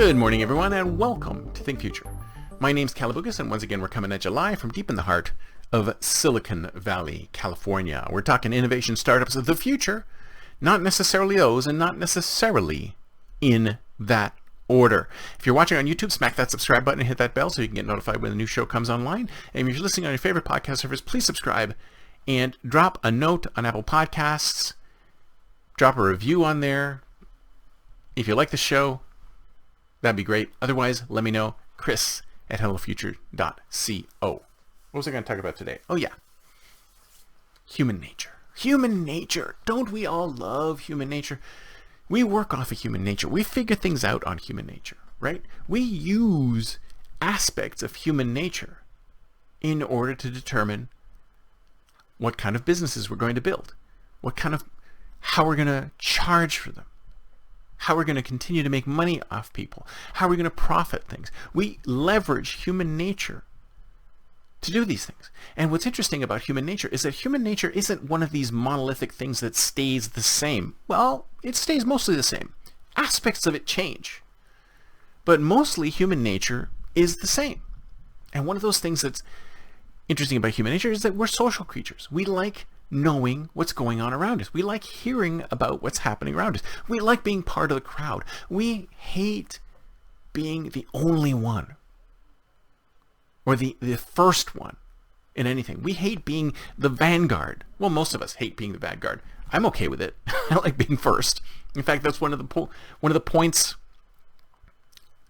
Good morning, everyone, and welcome to Think Future. My name's Calabugas, and once again, we're coming at you live from deep in the heart of Silicon Valley, California. We're talking innovation startups of the future, not necessarily those, and not necessarily in that order. If you're watching on YouTube, smack that subscribe button and hit that bell so you can get notified when the new show comes online. And if you're listening on your favorite podcast service, please subscribe and drop a note on Apple Podcasts. Drop a review on there. If you like the show, that'd be great. Otherwise, let me know. Chris@hellofuture.co. What was I going to talk about today? Oh, yeah. Human nature. Human nature. Don't we all love human nature? We work off of human nature. We figure things out on human nature, right? We use aspects of human nature in order to determine what kind of businesses we're going to build, how we're going to charge for them, how we're going to continue to make money off people, how we're going to profit things. We leverage human nature to do these things. And what's interesting about human nature is that human nature isn't one of these monolithic things that stays the same. Well, it stays mostly the same. Aspects of it change. But mostly human nature is the same. And one of those things that's interesting about human nature is that we're social creatures. We like knowing what's going on around us. We like hearing about what's happening around us. We like being part of the crowd. We hate being the only one or the first one in anything. We hate being the vanguard. Well, most of us hate being the vanguard. I'm okay with it. I like being first. In fact, that's one of the points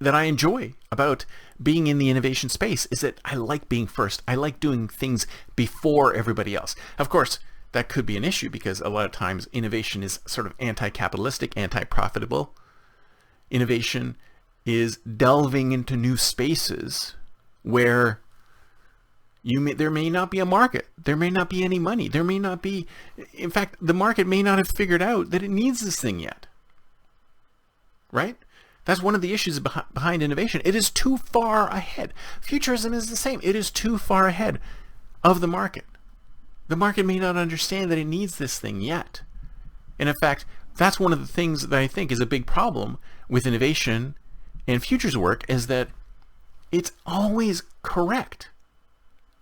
that I enjoy about being in the innovation space is that I like being first. I like doing things before everybody else. Of course, that could be an issue because a lot of times innovation is sort of anti-capitalistic, anti-profitable. Innovation is delving into new spaces where there may not be a market. There may not be any money. There may not be, in fact, the market may not have figured out that it needs this thing yet. Right? That's one of the issues behind innovation. It is too far ahead. Futurism is the same. It is too far ahead of the market. The market may not understand that it needs this thing yet. And in fact, that's one of the things that I think is a big problem with innovation and futures work is that it's always correct.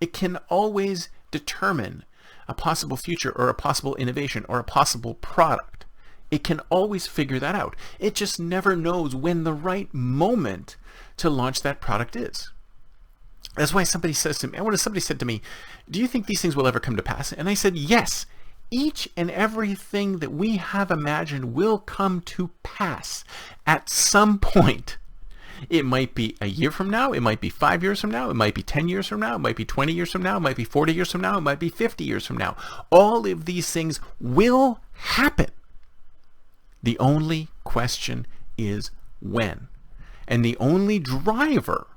It can always determine a possible future or a possible innovation or a possible product. It can always figure that out. It just never knows when the right moment to launch that product is. That's why somebody says to me, somebody said to me, do you think these things will ever come to pass? And I said, yes, each and everything that we have imagined will come to pass at some point. It might be a year from now. It might be 5 years from now. It might be 10 years from now. It might be 20 years from now. It might be 40 years from now. It might be 50 years from now. All of these things will happen. The only question is when. And the only driver,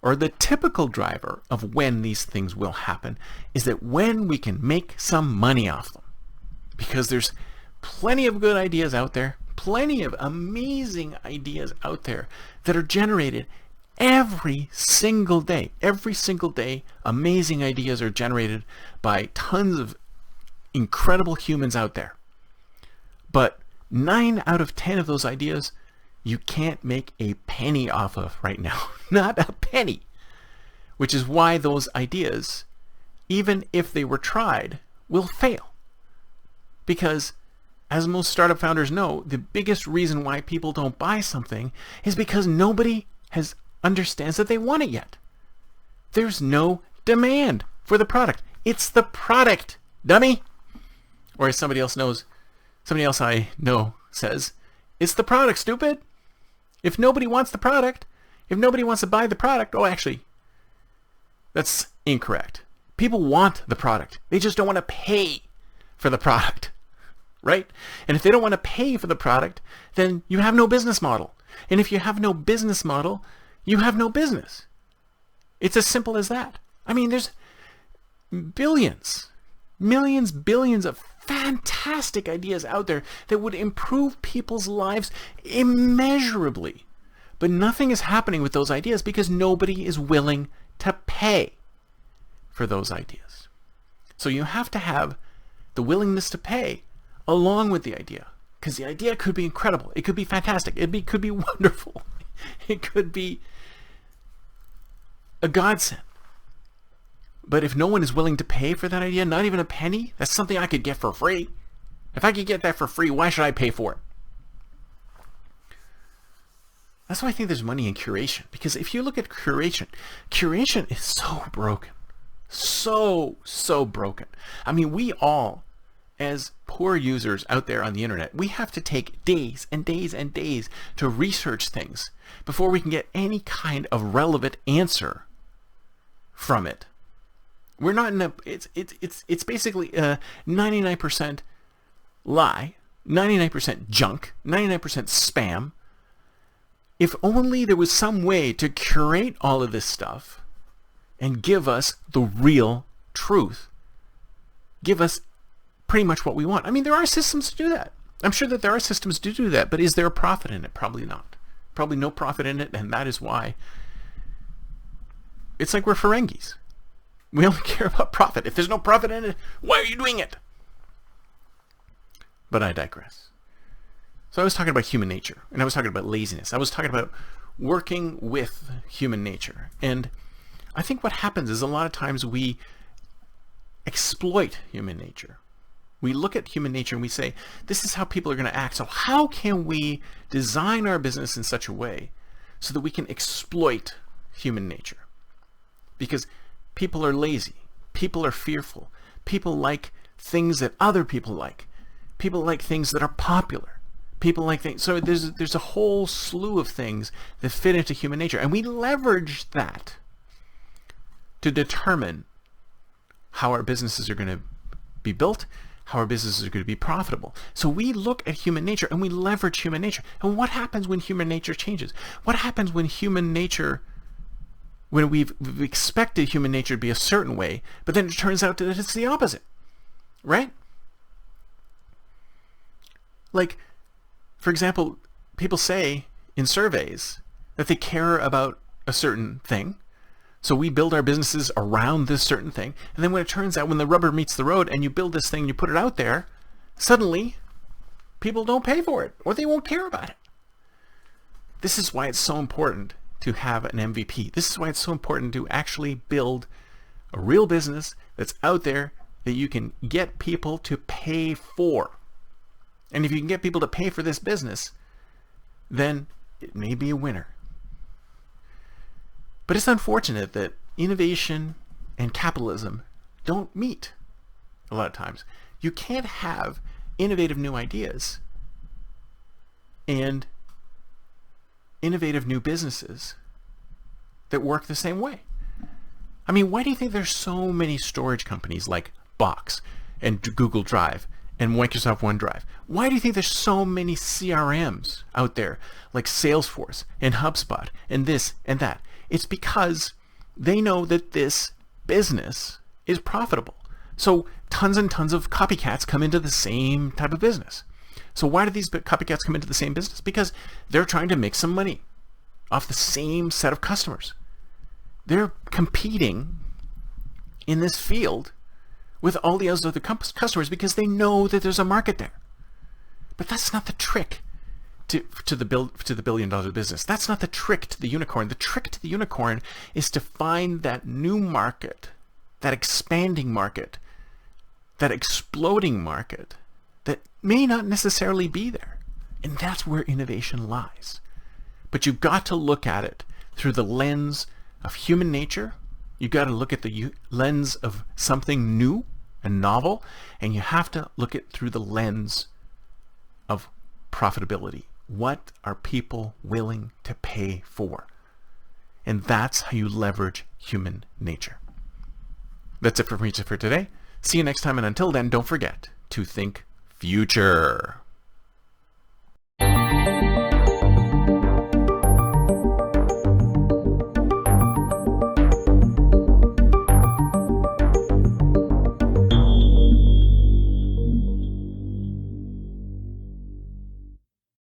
or the typical driver of when these things will happen, is that when we can make some money off them. Because there's plenty of good ideas out there, plenty of amazing ideas out there that are generated every single day. Every single day, amazing ideas are generated by tons of incredible humans out there. But 9 out of 10 of those ideas you can't make a penny off of right now. Not a penny. Which is why those ideas, even if they were tried, will fail. Because, as most startup founders know, the biggest reason why people don't buy something is because nobody understands that they want it yet. There's no demand for the product. It's the product, dummy. Or as somebody else I know says, it's the product, stupid. If nobody wants the product, if nobody wants to buy the product, actually, that's incorrect. People want the product. They just don't want to pay for the product, right? And if they don't want to pay for the product, then you have no business model. And if you have no business model, you have no business. It's as simple as that. I mean, there's billions, millions, billions of fantastic ideas out there that would improve people's lives immeasurably. But nothing is happening with those ideas because nobody is willing to pay for those ideas. So you have to have the willingness to pay along with the idea, because the idea could be incredible. It could be fantastic. It could be wonderful. It could be a godsend. But if no one is willing to pay for that idea, not even a penny, that's something I could get for free. If I could get that for free, why should I pay for it? That's why I think there's money in curation. Because if you look at curation, curation is so broken. So broken. I mean, we all, as poor users out there on the internet, we have to take days and days and days to research things before we can get any kind of relevant answer from it. We're not in a, it's basically a 99% lie, 99% junk, 99% spam. If only there was some way to curate all of this stuff and give us the real truth. Give us pretty much what we want. I mean, there are systems to do that. I'm sure that there are systems to do that, but is there a profit in it? Probably not. Probably no profit in it, and that is why it's like we're Ferengis. We only care about profit. If there's no profit in it, why are you doing it? But I digress. So I was talking about human nature, and I was talking about laziness. I was talking about working with human nature. And I think what happens is a lot of times we exploit human nature. We look at human nature and we say, this is how people are going to act. So how can we design our business in such a way so that we can exploit human nature? Because people are lazy. People are fearful. People like things that other people like. People like things that are popular. People like things. So there's a whole slew of things that fit into human nature. And we leverage that to determine how our businesses are going to be built, how our businesses are going to be profitable. So we look at human nature and we leverage human nature. And what happens when human nature changes? What happens when human nature, when we've expected human nature to be a certain way, but then it turns out that it's the opposite, right? Like, for example, people say in surveys that they care about a certain thing. So we build our businesses around this certain thing. And then when it turns out, when the rubber meets the road and you build this thing and you put it out there, suddenly people don't pay for it or they won't care about it. This is why it's so important to have an MVP. This is why it's so important to actually build a real business that's out there that you can get people to pay for. And if you can get people to pay for this business, then it may be a winner. But it's unfortunate that innovation and capitalism don't meet a lot of times. You can't have innovative new ideas and innovative new businesses that work the same way. I mean, why do you think there's so many storage companies like Box and Google Drive and Microsoft OneDrive? Why do you think there's so many CRMs out there like Salesforce and HubSpot and this and that? It's because they know that this business is profitable. So tons and tons of copycats come into the same type of business. So why do these copycats come into the same business? Because they're trying to make some money off the same set of customers. They're competing in this field with all the other customers because they know that there's a market there. But that's not the trick to the billion-dollar business. That's not the trick to the unicorn. The trick to the unicorn is to find that new market, that expanding market, that exploding market that may not necessarily be there. And that's where innovation lies. But you've got to look at it through the lens of human nature. You've got to look at the lens of something new and novel, and you have to look at through the lens of profitability. What are people willing to pay for? And that's how you leverage human nature. That's it for me for today. See you next time, and until then, don't forget to think future.